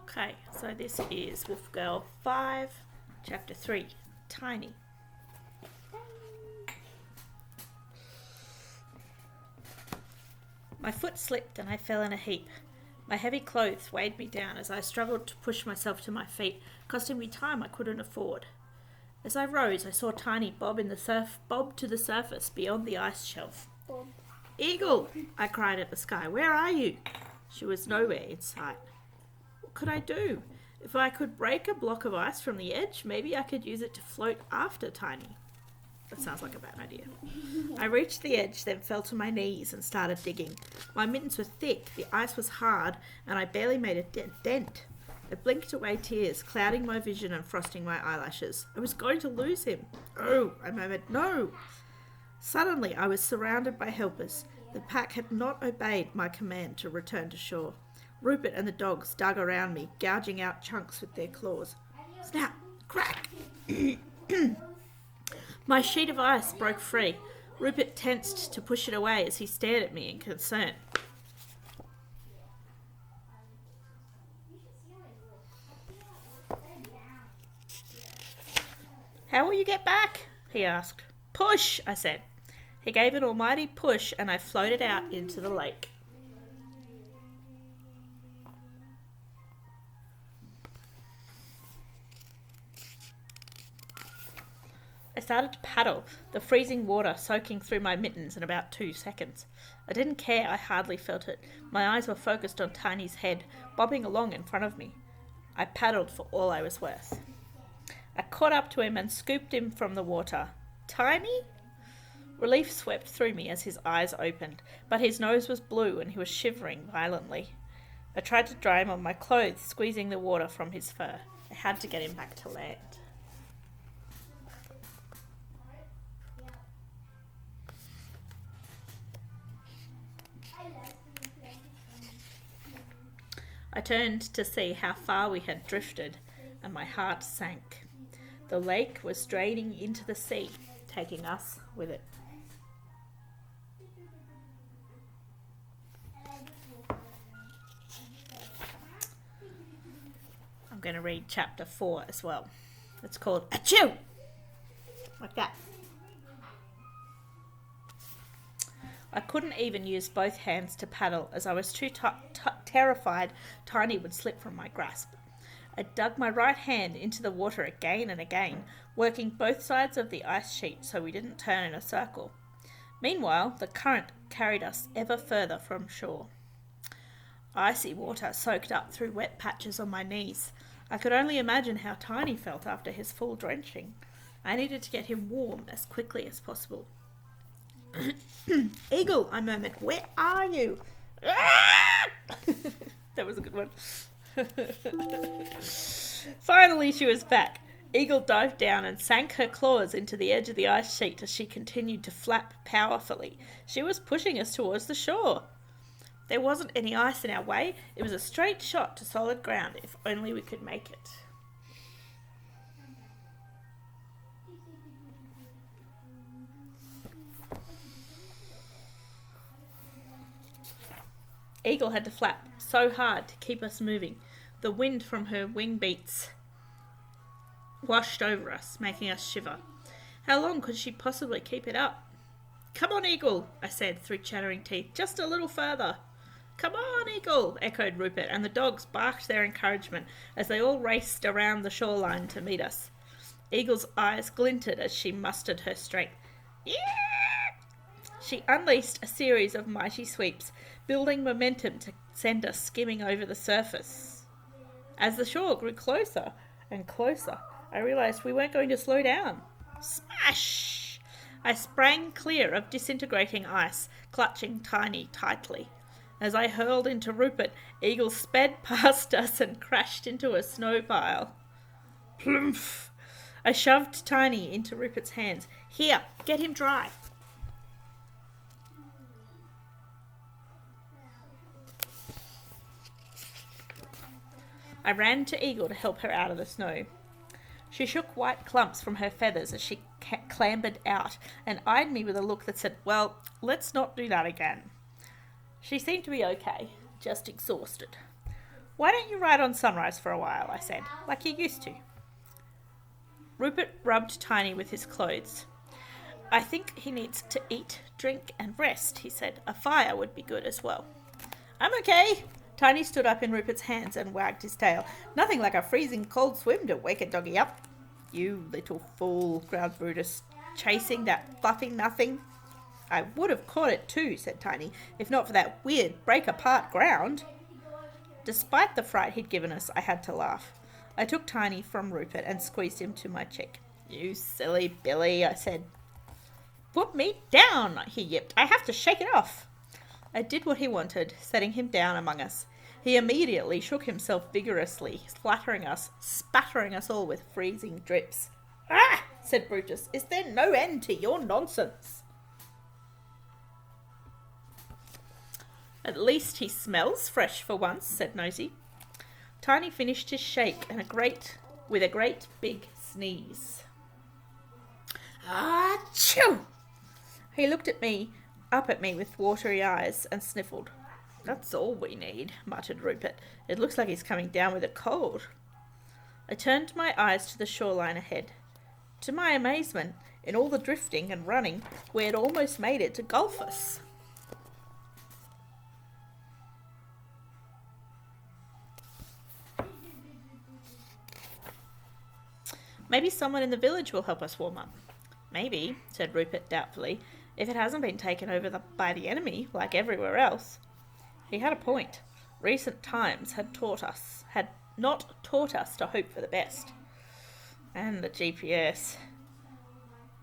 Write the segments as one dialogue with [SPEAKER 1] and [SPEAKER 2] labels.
[SPEAKER 1] Okay, so this is Wolf Girl 5, Chapter 3, Tiny. My foot slipped and I fell in a heap. My heavy clothes weighed me down as I struggled to push myself to my feet, costing me time I couldn't afford. As I rose, I saw Tiny bob to the surface beyond the ice shelf. "Eagle!" I cried at the sky. "Where are you?" She was nowhere in sight. What could I do? If I could break a block of ice from the edge, maybe I could use it to float after Tiny. That sounds like a bad idea. I reached the edge, then fell to my knees and started digging. My mittens were thick, the ice was hard, and I barely made a dent. I blinked away tears, clouding my vision and frosting my eyelashes. I was going to lose him. "Oh," I murmured, "no." Suddenly, I was surrounded by helpers. The pack had not obeyed my command to return to shore. Rupert and the dogs dug around me, gouging out chunks with their claws. Snap! Crack! My sheet of ice broke free. Rupert tensed to push it away as he stared at me in concern. "How will you get back?" he asked. "Push," I said. He gave an almighty push and I floated out into the lake. I started to paddle, the freezing water soaking through my mittens in about 2 seconds. I didn't care, I hardly felt it. My eyes were focused on Tiny's head, bobbing along in front of me. I paddled for all I was worth. I caught up to him and scooped him from the water. "Tiny?" Relief swept through me as his eyes opened, but his nose was blue and he was shivering violently. I tried to dry him on my clothes, squeezing the water from his fur. I had to get him back to land. I turned to see how far we had drifted, and my heart sank. The lake was draining into the sea, taking us with it. I'm going to read chapter 4 as well. It's called Achoo! Like that. I couldn't even use both hands to paddle as I was too terrified Tiny would slip from my grasp. I dug my right hand into the water again and again, working both sides of the ice sheet so we didn't turn in a circle. Meanwhile, the current carried us ever further from shore. Icy water soaked up through wet patches on my knees. I could only imagine how Tiny felt after his full drenching. I needed to get him warm as quickly as possible. "Eagle," I murmured, "where are you?" That was a good one. Finally, she was back. Eagle dived down and sank her claws into the edge of the ice sheet as she continued to flap powerfully. She was pushing us towards the shore. There wasn't any ice in our way. It was a straight shot to solid ground, if only we could make it. Eagle had to flap so hard to keep us moving. The wind from her wing beats washed over us, making us shiver. How long could she possibly keep it up? "Come on, Eagle," I said through chattering teeth. "Just a little further." "Come on, Eagle," echoed Rupert, and the dogs barked their encouragement as they all raced around the shoreline to meet us. Eagle's eyes glinted as she mustered her strength. "Yeah!" She unleashed a series of mighty sweeps, building momentum to send us skimming over the surface. As the shore grew closer and closer, I realized we weren't going to slow down. Smash! I sprang clear of disintegrating ice, clutching Tiny tightly. As I hurled into Rupert, Eagle sped past us and crashed into a snow pile. Plumph! I shoved Tiny into Rupert's hands. "Here, get him dry." I ran to Eagle to help her out of the snow. She shook white clumps from her feathers as she clambered out and eyed me with a look that said, "Well, let's not do that again." She seemed to be okay, just exhausted. Why don't you ride on Sunrise for a while, I said, like you used to. Rupert rubbed Tiny with his clothes. I think he needs to eat, drink, and rest, he said. A fire would be good as well. I'm okay. Tiny stood up in Rupert's hands and wagged his tail. Nothing like a freezing cold swim to wake a doggy up. You little fool, growled Brutus, chasing that fluffy nothing. I would have caught it too, said Tiny, if not for that weird break-apart ground. Despite the fright he'd given us, I had to laugh. I took Tiny from Rupert and squeezed him to my cheek. You silly Billy, I said. Put me down, he yipped. I have to shake it off. I did what he wanted, setting him down among us. He immediately shook himself vigorously, spattering us all with freezing drips. Ah, said Brutus, is there no end to your nonsense? At least he smells fresh for once, said Nosy. Tiny finished his shake with a great big sneeze. Achoo! He looked up at me with watery eyes and sniffled. That's all we need, muttered Rupert. It looks like he's coming down with a cold. I turned my eyes to the shoreline ahead. To my amazement, in all the drifting and running, we had almost made it to Golphus. Maybe someone in the village will help us warm up. Maybe, said Rupert doubtfully, if it hasn't been taken over by the enemy, like everywhere else. He had a point. Recent times had not taught us to hope for the best. And the GPS.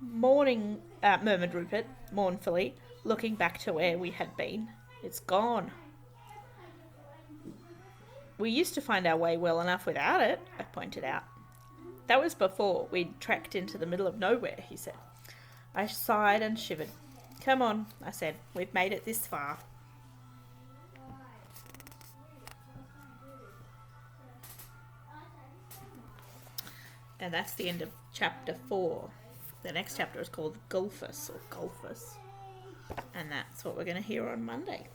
[SPEAKER 1] Murmured Rupert, mournfully, looking back to where we had been. It's gone. We used to find our way well enough without it, I pointed out. That was before we'd trekked into the middle of nowhere, he said. I sighed and shivered. Come on, I said. We've made it this far. And that's the end of chapter 4. The next chapter is called Golphus. And that's what we're going to hear on Monday.